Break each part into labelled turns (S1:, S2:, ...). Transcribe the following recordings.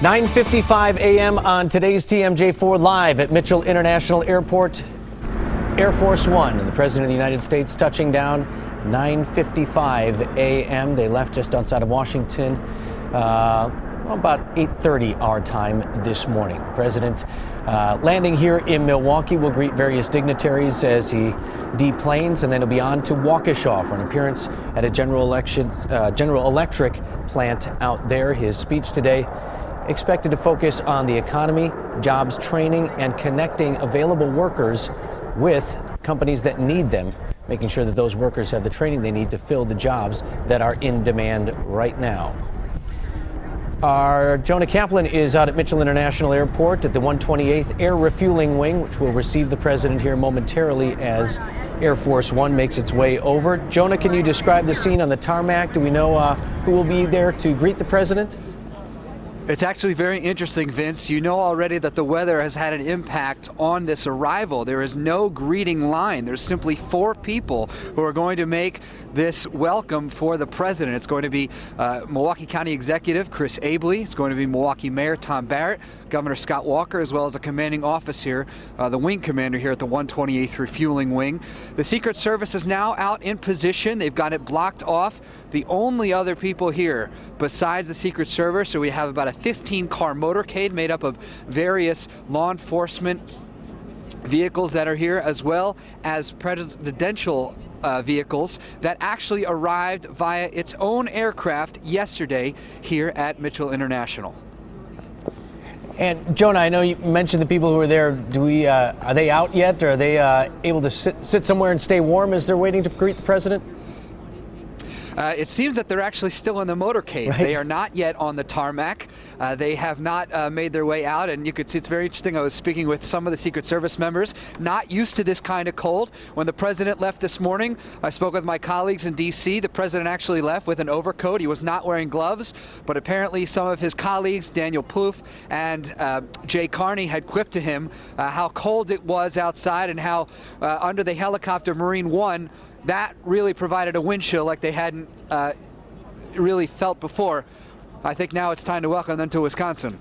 S1: 9:55 a.m. on today's TMJ4 live at Mitchell International Airport, Air Force One. And the President of the United States touching down 9:55 a.m. They left just outside of Washington about 8:30 our time this morning. The President landing here in Milwaukee will greet various dignitaries as he deplanes, and then he'll be on to Waukesha for an appearance at a General Electric plant out there. His speech today expected to focus on the economy, jobs training, and connecting available workers with companies that need them, making sure that those workers have the training they need to fill the jobs that are in demand right now. Our Jonah Kaplan is out at Mitchell International Airport at the 128th Air Refueling Wing, which will receive the President here momentarily as Air Force One makes its way over. Jonah, can you describe the scene on the tarmac? Do we know who will be there to greet the President?
S2: It's actually very interesting, Vince. You know already that the weather has had an impact on this arrival. There is no greeting line. There's simply 4 people who are going to make this welcome for the President. It's going to be Milwaukee County Executive Chris Abley. It's going to be Milwaukee Mayor Tom Barrett, Governor Scott Walker, as well as a commanding officer, the wing commander here at the 128th Refueling Wing. The Secret Service is now out in position. They've got it blocked off. The only other people here besides the Secret Service, so we have about a 15-car motorcade made up of various law enforcement vehicles that are here, as well as presidential vehicles that actually arrived via its own aircraft yesterday here at Mitchell International.
S1: And Jonah, I know you mentioned the people who are there. Are they out yet? Or are they able to sit somewhere and stay warm as they're waiting to greet the President?
S2: It seems that they're actually still in the motorcade. Right. They are not yet on the tarmac. They have not made their way out, and you could see it's very interesting. I was speaking with some of the Secret Service members, not used to this kind of cold. When the President left this morning, I spoke with my colleagues in D.C. The President actually left with an overcoat. He was not wearing gloves, but apparently some of his colleagues, Daniel Plouffe and Jay Carney, had quipped to him how cold it was outside and how under the helicopter Marine One, that really provided a wind chill like they hadn't really felt before. I think now it's time to welcome them to Wisconsin.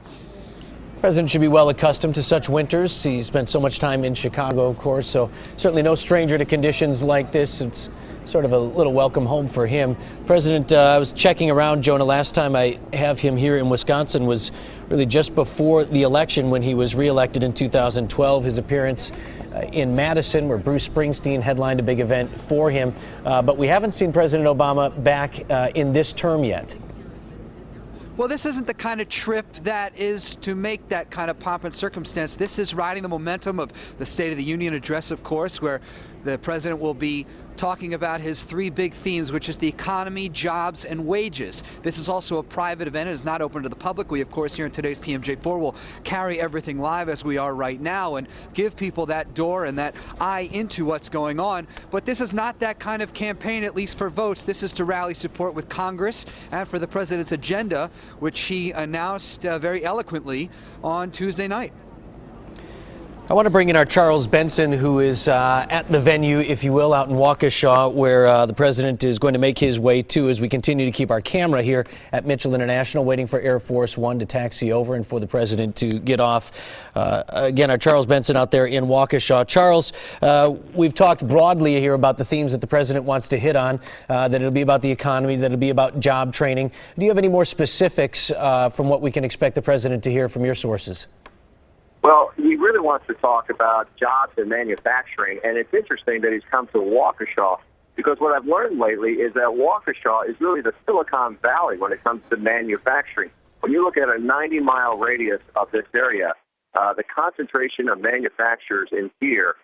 S1: The President should be well accustomed to such winters. He spent so much time in Chicago, of course, so certainly no stranger to conditions like this. It's sort of a little welcome home for him. President, I was checking around, Jonah, last time I have him here in Wisconsin was really just before the election when he was reelected in 2012. His appearance in Madison, where Bruce Springsteen headlined a big event for him. But we haven't seen President Obama back in this term yet.
S2: Well, this isn't the kind of trip that is to make that kind of pomp and circumstance. This is riding the momentum of the State of the Union address, of course, where the President will be talking about his 3 big themes, which is the economy, jobs, and wages. This is also a private event. It is not open to the public. We, of course, here in today's TMJ4 will carry everything live as we are right now and give people that door and that eye into what's going on. But this is not that kind of campaign, at least for votes. This is to rally support with Congress and for the President's agenda, which he announced very eloquently on Tuesday night.
S1: I want to bring in our Charles Benson, who is at the venue, if you will, out in Waukesha, where the President is going to make his way to as we continue to keep our camera here at Mitchell International, waiting for Air Force One to taxi over and for the President to get off. Again, our Charles Benson out there in Waukesha. Charles, we've talked broadly here about the themes that the President wants to hit on, that it'll be about the economy, that it'll be about job training. Do you have any more specifics from what we can expect the President to hear from your sources?
S3: Well, he really wants to talk about jobs and manufacturing, and it's interesting that he's come to Waukesha because what I've learned lately is that Waukesha is really the Silicon Valley when it comes to manufacturing. When you look at a 90-mile radius of this area, the concentration of manufacturers in here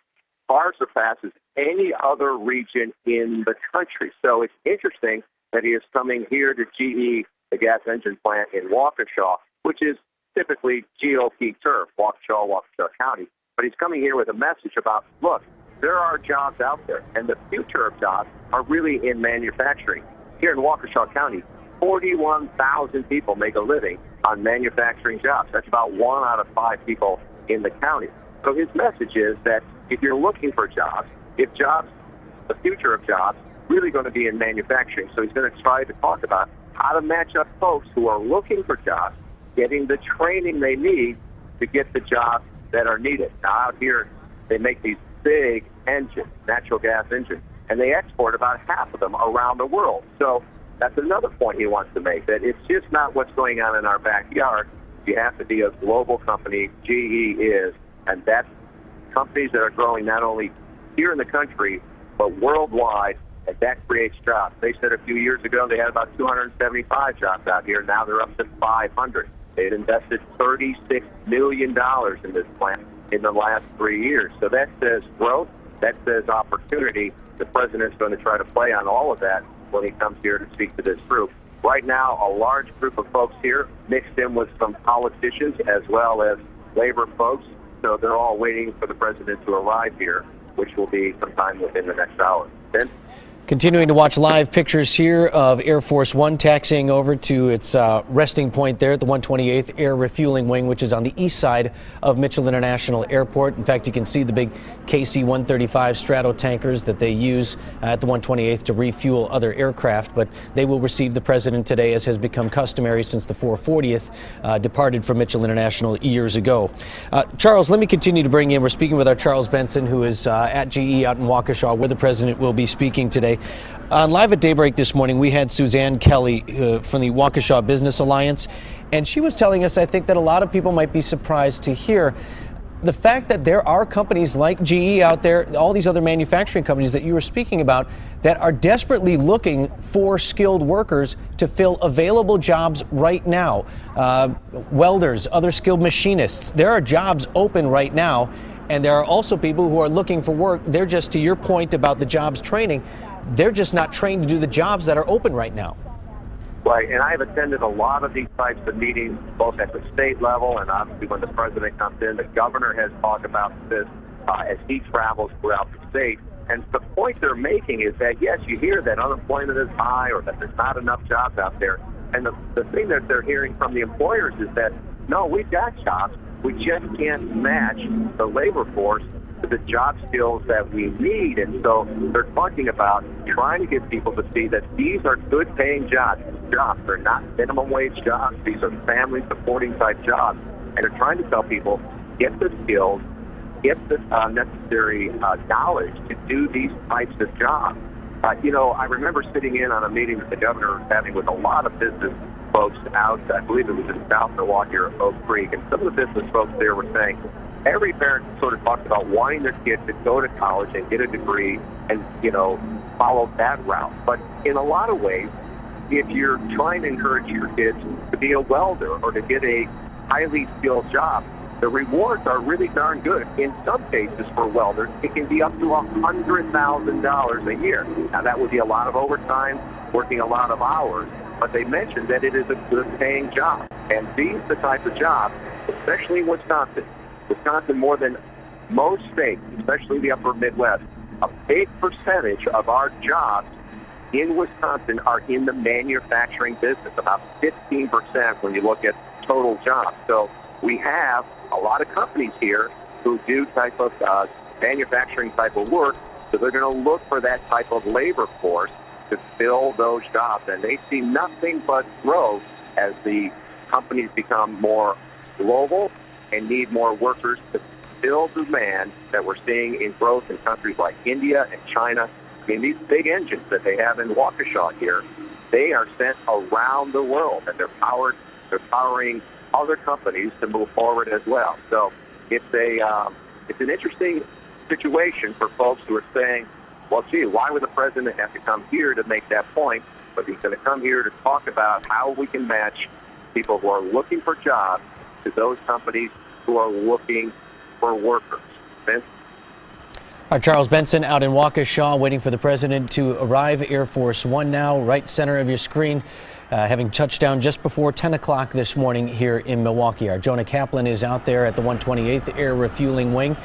S3: far surpasses any other region in the country. So it's interesting that he is coming here to GE, the gas engine plant in Waukesha, which is typically GOP turf, Waukesha County. But he's coming here with a message about, look, there are jobs out there, and the future of jobs are really in manufacturing. Here in Waukesha County, 41,000 people make a living on manufacturing jobs. That's about 1 out of 5 people in the county. So his message is that if you're looking for jobs, the future of jobs, really going to be in manufacturing. So he's going to try to talk about how to match up folks who are looking for jobs getting the training they need to get the jobs that are needed. Now, out here, they make these big engines, natural gas engines, and they export about half of them around the world. So that's another point he wants to make, that it's just not what's going on in our backyard. You have to be a global company. GE is, and that's companies that are growing not only here in the country, but worldwide, and that creates jobs. They said a few years ago they had about 275 jobs out here. Now they're up to 500. They've invested $36 million in this plant in the last 3 years. So that says growth, that says opportunity. The president's going to try to play on all of that when he comes here to speak to this group. Right now, a large group of folks here, mixed in with some politicians as well as labor folks. So they're all waiting for the president to arrive here, which will be sometime within the next hour. Ben?
S1: Continuing to watch live pictures here of Air Force One taxiing over to its resting point there at the 128th Air Refueling Wing, which is on the east side of Mitchell International Airport. In fact, you can see the big KC-135 strato tankers that they use at the 128th to refuel other aircraft, but they will receive the president today, as has become customary since the 440th departed from Mitchell International years ago. Charles, let me continue to bring in. We're speaking with our Charles Benson, who is at GE out in Waukesha, where the president will be speaking today. On Live at Daybreak this morning, we had Suzanne Kelly from the Waukesha Business Alliance, and she was telling us, I think, that a lot of people might be surprised to hear the fact that there are companies like GE out there, all these other manufacturing companies that you were speaking about, that are desperately looking for skilled workers to fill available jobs right now. Welders, other skilled machinists. There are jobs open right now, and there are also people who are looking for work. They're just, to your point about the jobs training, they're just not trained to do the jobs that are open right now.
S3: Right, and I've attended a lot of these types of meetings, both at the state level and obviously when the president comes in. The governor has talked about this as he travels throughout the state. And the point they're making is that, yes, you hear that unemployment is high or that there's not enough jobs out there. And the thing that they're hearing from the employers is that, no, we've got jobs. We just can't match the labor force to the job skills that we need. And so they're talking about trying to get people to see that these are good paying jobs. They're not minimum wage jobs. These are family supporting type jobs. And they're trying to tell people, get the skills, get the necessary knowledge to do these types of jobs. I remember sitting in on a meeting that the governor was having with a lot of business folks out, I believe it was in South Milwaukee or Oak Creek, and some of the business folks there were saying every parent sort of talks about wanting their kid to go to college and get a degree and, follow that route. But in a lot of ways, if you're trying to encourage your kids to be a welder or to get a highly skilled job, the rewards are really darn good. In some cases for welders, it can be up to $100,000 a year. Now, that would be a lot of overtime, working a lot of hours, but they mentioned that it is a good-paying job. And these are the type of jobs, especially in Wisconsin, more than most states, especially the upper Midwest, a big percentage of our jobs in Wisconsin are in the manufacturing business, about 15% when you look at total jobs. So we have a lot of companies here who do type of manufacturing type of work, so they're going to look for that type of labor force to fill those jobs. And they see nothing but growth as the companies become more global and need more workers to fill the demand that we're seeing in growth in countries like India and China. I mean, these big engines that they have in Waukesha here, they are sent around the world, and they're powering other companies to move forward as well. So it's an interesting situation for folks who are saying, well, gee, why would the president have to come here to make that point? But he's going to come here to talk about how we can match people who are looking for jobs to those companies who are looking for workers. Vince?
S1: Our Charles Benson out in Waukesha, waiting for the president to arrive. Air Force One now, right center of your screen, having touched down just before 10 o'clock this morning here in Milwaukee. Our Jonah Kaplan is out there at the 128th Air Refueling Wing.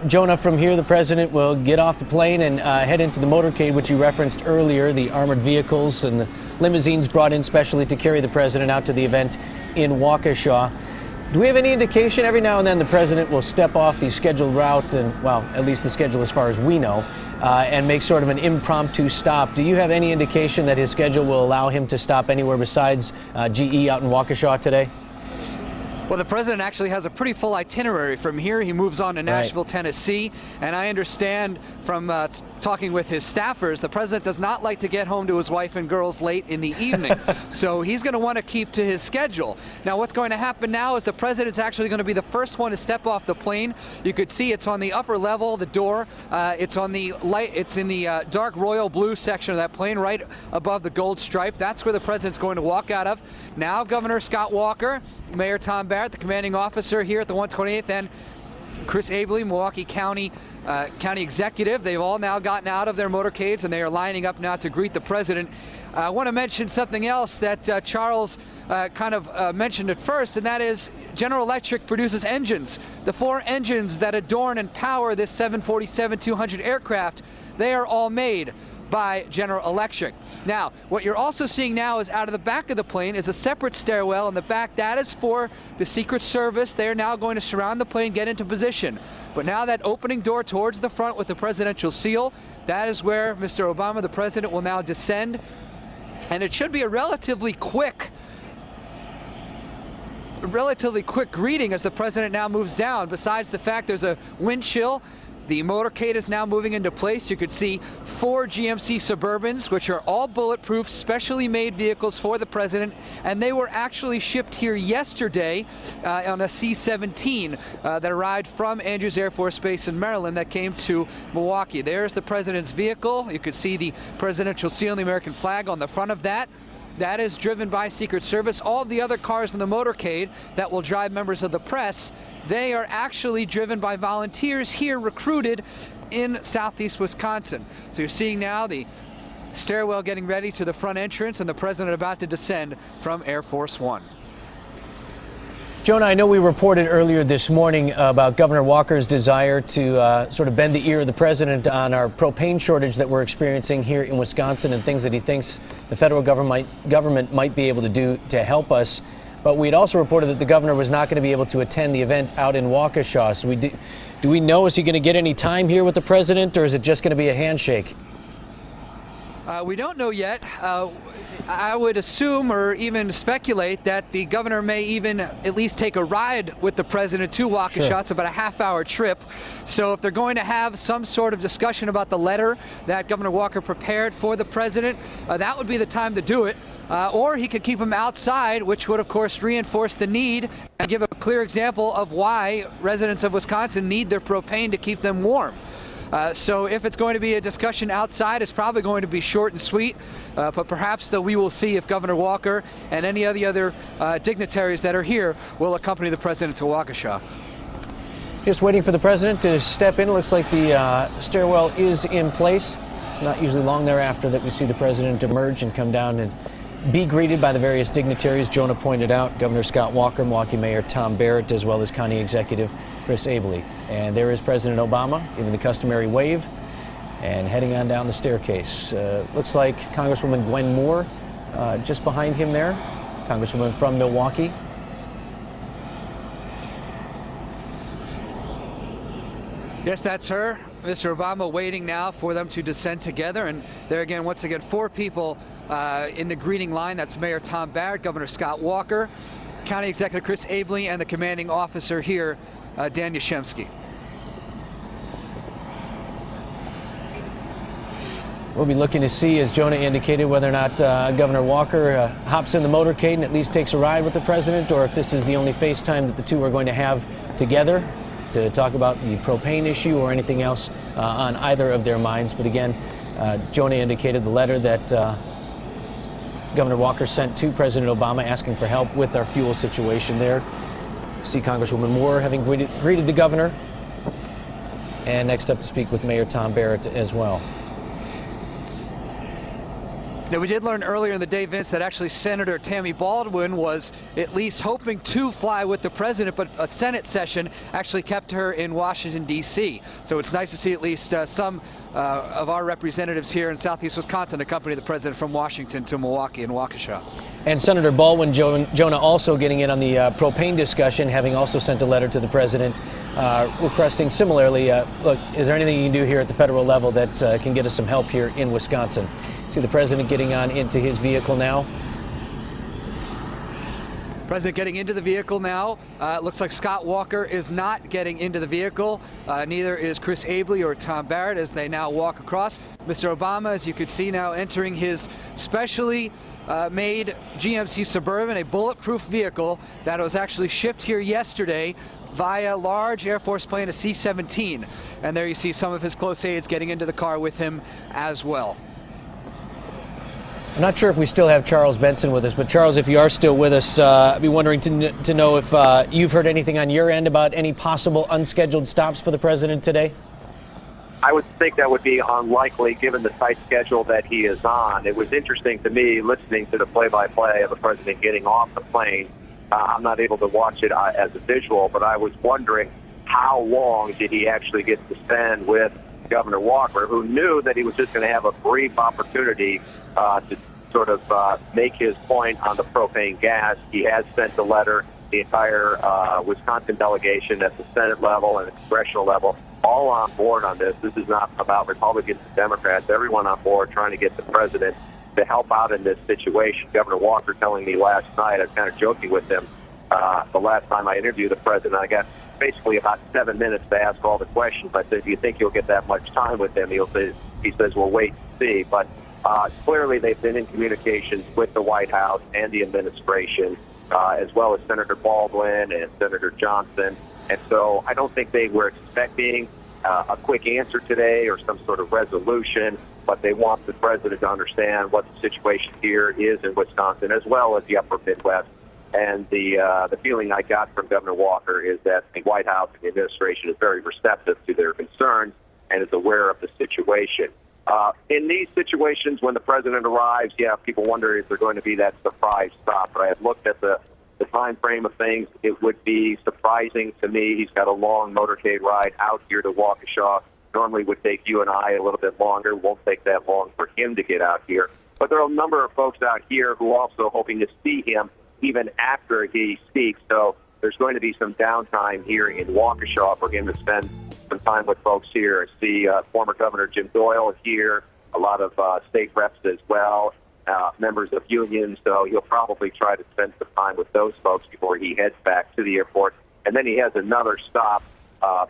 S1: Jonah, from here the president will get off the plane and head into the motorcade, which you referenced earlier, the armored vehicles and the limousines brought in specially to carry the president out to the event in Waukesha. Do we have any indication every now and then the president will step off the scheduled route, and, well, at least the schedule as far as we know, and make sort of an impromptu stop? Do you have any indication that his schedule will allow him to stop anywhere besides GE out in Waukesha today?
S2: Well, the president actually has a pretty full itinerary. From here, he moves on to Nashville, Tennessee, and I understand from talking with his staffers, the president does not like to get home to his wife and girls late in the evening, so he's going to want to keep to his schedule. Now, what's going to happen now is the president's actually going to be the first one to step off the plane. You could see it's on the upper level, the door. It's on the light. It's in the dark royal blue section of that plane, right above the gold stripe. That's where the president's going to walk out of. Now, Governor Scott Walker, Mayor Tom Barrett, the commanding officer here at the 128th, and Chris Abele, Milwaukee County executive. They've all now gotten out of their motorcades and they are lining up now to greet the president. I want to mention something else that Charles mentioned at first, and that is General Electric produces engines. The 4 engines that adorn and power this 747-200 aircraft, they are all made by General Electric. Now, what you're also seeing now is out of the back of the plane is a separate stairwell in the back. That is for the Secret Service. They are now going to surround the plane, get into position. But now that opening door towards the front with the presidential seal, that is where Mr. Obama, the president, will now descend. And it should be a relatively quick greeting as the president now moves down. Besides the fact there's a wind chill, the motorcade is now moving into place. You could see 4 GMC Suburbans, which are all bulletproof, specially made vehicles for the president, and they were actually shipped here yesterday on a C-17 that arrived from Andrews Air Force Base in Maryland that came to Milwaukee. There's the president's vehicle. You could see the presidential seal and the American flag on the front of that. That is driven by Secret Service. All the other cars in the motorcade that will drive members of the press, they are actually driven by volunteers here recruited in southeast Wisconsin. So you're seeing now the stairwell getting ready to the front entrance and the president about to descend from Air Force One.
S1: Jonah, I know we reported earlier this morning about Governor Walker's desire to sort of bend the ear of the president on our propane shortage that we're experiencing here in Wisconsin and things that he thinks the federal government might be able to do to help us. But we'd also reported that the governor was not going to be able to attend the event out in Waukesha. So do we know, is he going to get any time here with the president, or is it just going to be a handshake?
S2: We don't know yet. I would assume or even speculate that the governor may even at least take a ride with the president to Waukesha. Sure. It's about a half-hour trip. So if they're going to have some sort of discussion about the letter that Governor Walker prepared for the president, that would be the time to do it. Or he could keep him outside, which would, of course, reinforce the need and give a clear example of why residents of Wisconsin need their propane to keep them warm. So if it's going to be a discussion outside, it's probably going to be short and sweet, but perhaps though we will see if Governor Walker and any of the other dignitaries that are here will accompany the president to Waukesha.
S1: Just waiting for the president to step in. It looks like the stairwell is in place. It's not usually long thereafter that we see the president emerge and come down and be greeted by the various dignitaries. Jonah pointed out Governor Scott Walker, Milwaukee Mayor Tom Barrett, as well as County Executive Chris Abele. And there is President Obama giving the customary wave and heading on down the staircase. Looks like Congresswoman Gwen Moore just behind him there, Congresswoman from Milwaukee.
S2: Yes, that's her. Mr. Obama waiting now for them to descend together. And there again, once again, 4 people in the greeting line. That's Mayor Tom Barrett, Governor Scott Walker, County Executive Chris Abele, and the commanding officer here, Dan Yashemsky.
S1: We'll be looking to see, as Jonah indicated, whether or not Governor Walker hops in the motorcade and at least takes a ride with the president, or if this is the only FaceTime that the two are going to have together to talk about the propane issue or anything else on either of their minds. But again, Jonah indicated the letter that Governor Walker sent to President Obama asking for help with our fuel situation there. See Congresswoman Moore having greeted the governor. And next up to speak with Mayor Tom Barrett as well.
S2: Now, we did learn earlier in the day, Vince, that actually Senator Tammy Baldwin was at least hoping to fly with the president, but a Senate session actually kept her in Washington, D.C. So it's nice to see at least some of our representatives here in southeast Wisconsin accompany the president from Washington to Milwaukee and Waukesha.
S1: And Senator Baldwin, Jonah, also getting in on the propane discussion, having also sent a letter to the president requesting similarly, look, is there anything you can do here at the federal level that can get us some help here in Wisconsin? See the president getting on into his vehicle now.
S2: President getting into the vehicle now. It looks like Scott Walker is not getting into the vehicle. Neither is Chris Abley or Tom Barrett as they now walk across. Mr. Obama, as you can see now, entering his specially made GMC Suburban, a bulletproof vehicle that was actually shipped here yesterday via large Air Force plane, a C-17. And there you see some of his close aides getting into the car with him as well.
S1: I'm not sure if we still have Charles Benson with us, but Charles, if you are still with us, I'd be wondering to know if you've heard anything on your end about any possible unscheduled stops for the president today?
S3: I would think that would be unlikely given the tight schedule that he is on. It was interesting to me listening to the play-by-play of the president getting off the plane. I'm not able to watch it as a visual, but I was wondering how long did he actually get to spend with Governor Walker, who knew that he was just going to have a brief opportunity to sort of make his point on the propane gas. He has sent a letter. The entire Wisconsin delegation at the Senate level and the congressional level all on board on this. This is not about Republicans and Democrats. Everyone on board trying to get the president to help out in this situation. Governor Walker telling me last night, I was kind of joking with him, the last time I interviewed the president, I got basically about 7 minutes to ask all the questions. I said, do you think you'll get that much time with him? He says, we'll wait and see. But clearly they've been in communications with the White House and the administration, as well as Senator Baldwin and Senator Johnson. And so I don't think they were expecting a quick answer today or some sort of resolution, but they want the president to understand what the situation here is in Wisconsin, as well as the upper Midwest. And the feeling I got from Governor Walker is that the White House and the administration is very receptive to their concerns and is aware of the situation. In these situations, when the president arrives, people wonder if there's going to be that surprise stop. But I have looked at the time frame of things. It would be surprising to me. He's got a long motorcade ride out here to Waukesha. Normally would take you and I a little bit longer. Won't take that long for him to get out here. But there are a number of folks out here who are also hoping to see him even after he speaks. So there's going to be some downtime here in Waukesha for him to spend some time with folks here. I see former Governor Jim Doyle here, a lot of state reps as well, members of unions. So he'll probably try to spend some time with those folks before he heads back to the airport. And then he has another stop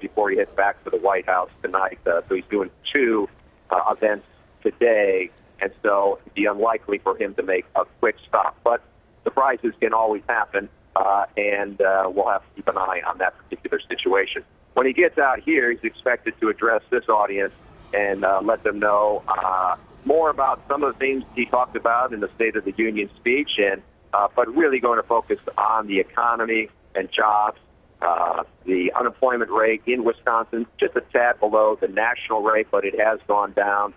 S3: before he heads back to the White House tonight. So he's doing two events today. And so it'd be unlikely for him to make a quick stop. But surprises can always happen, and we'll have to keep an eye on that particular situation. When he gets out here, he's expected to address this audience and let them know more about some of the things he talked about in the State of the Union speech, and but really going to focus on the economy and jobs. The unemployment rate in Wisconsin, just a tad below the national rate, but it has gone down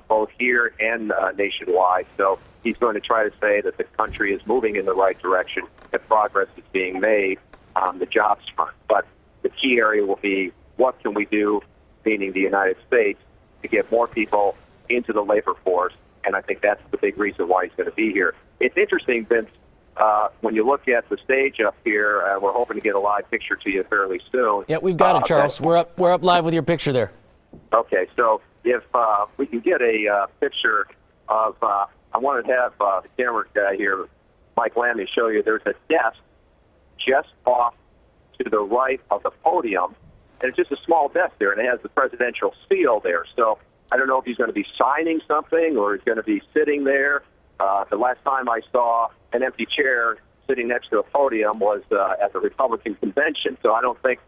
S3: both here and nationwide. So he's going to try to say that the country is moving in the right direction, that progress is being made on the jobs front. But the key area will be what can we do, meaning the United States, to get more people into the labor force, and I think that's the big reason why he's going to be here. It's interesting, Vince, when you look at the stage up here, we're hoping to get a live picture to you fairly soon.
S1: Yeah, we've got it, Charles. We're up live with your picture there.
S3: Okay, so if we can get a picture of, I wanted to have the camera guy here, Mike Lammy, show you there's a desk just off to the right of the podium, and it's just a small desk there, and it has the presidential seal there. So I don't know if he's going to be signing something or he's going to be sitting there. The last time I saw an empty chair sitting next to a podium was at the Republican convention, so I don't think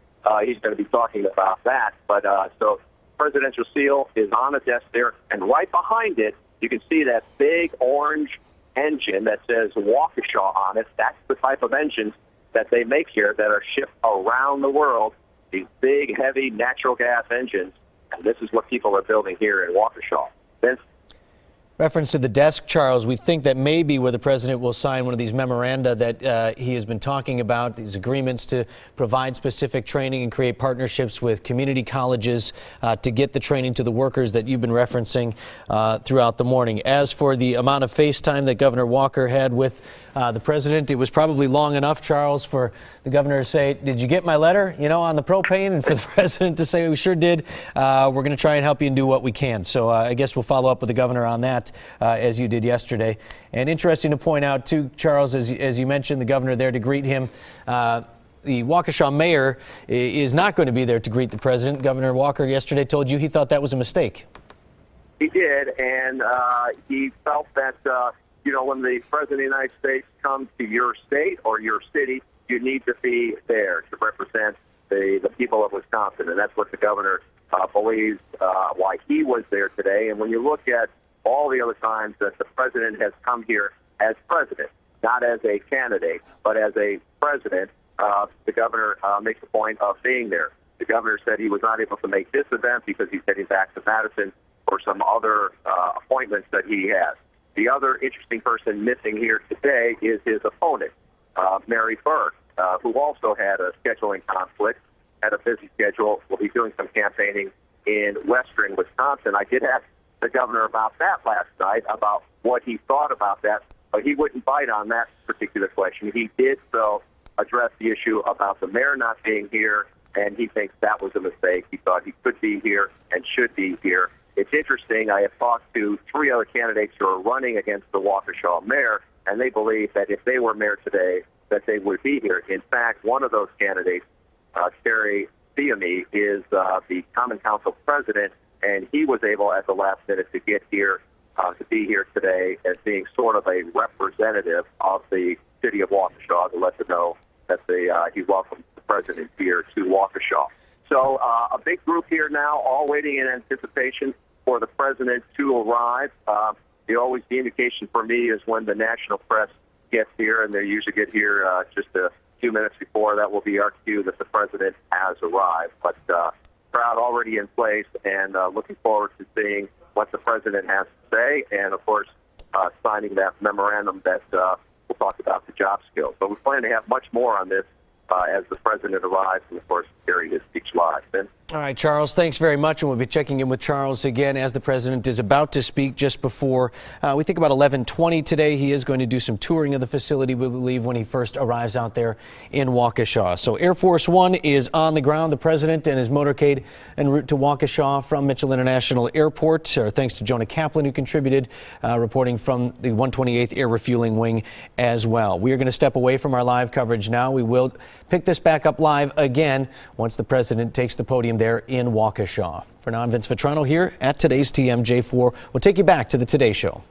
S3: he's going to be talking about that. But so presidential seal is on a desk there, and right behind it, you can see that big orange engine that says Waukesha on it. That's the type of engines that they make here that are shipped around the world, these big, heavy natural gas engines, and this is what people are building here in Waukesha. Vince?
S1: Reference to the desk, Charles, we think that may be where the president will sign one of these memoranda that he has been talking about, these agreements to provide specific training and create partnerships with community colleges to get the training to the workers that you've been referencing throughout the morning. As for the amount of FaceTime that Governor Walker had with the president, it was probably long enough, Charles, for the governor to say, did you get my letter, on the propane? And for the president to say, we sure did. We're going to try and help you and do what we can. So I guess we'll follow up with the governor on that left as you did yesterday. And interesting to point out, too, Charles, as you mentioned, the governor there to greet him. The Waukesha mayor is not going to be there to greet the president. Governor Walker yesterday told you he thought that was a mistake.
S3: He did, and he felt that, when the president of the United States comes to your state or your city, you need to be there to represent the people of Wisconsin, and that's what the governor believes why he was there today. And when you look at all the other times that the president has come here as president, not as a candidate, but as a president, the governor makes a point of being there. The governor said he was not able to make this event because he's heading back to Madison for some other appointments that he has. The other interesting person missing here today is his opponent, Mary Burke, who also had a scheduling conflict, had a busy schedule. Will be doing some campaigning in western Wisconsin. I did ask the governor about that last night, about what he thought about that, but he wouldn't bite on that particular question. He did, though, address the issue about the mayor not being here, and he thinks that was a mistake. He thought he could be here and should be here. It's interesting. I have talked to 3 other candidates who are running against the Waukesha mayor, and they believe that if they were mayor today, that they would be here. In fact, one of those candidates, Terry Theamy, is the Common Council president, and he was able at the last minute to get here, to be here today as being sort of a representative of the city of Waukesha to let them know that he welcomes the president here to Waukesha. So a big group here now, all waiting in anticipation for the president to arrive. The indication for me is when the national press gets here, and they usually get here just a few minutes before. That will be our cue that the president has arrived. But crowd already in place, and looking forward to seeing what the president has to say, and of course signing that memorandum that we'll talk about the job skills. But we plan to have much more on this as the president arrives, and of course carry his speech live. Ben?
S1: All right, Charles, thanks very much, and we'll be checking in with Charles again as the president is about to speak just before we think about 11:20 today. He is going to do some touring of the facility, we believe, when he first arrives out there in Waukesha. So Air Force One is on the ground. The president and his motorcade en route to Waukesha from Mitchell International Airport. Thanks to Jonah Kaplan, who contributed, reporting from the 128th Air Refueling Wing as well. We are going to step away from our live coverage now. We will pick this back up live again once the president takes the podium there in Waukesha. For now, I'm Vince Vitrano here at today's TMJ4. We'll take you back to the Today Show.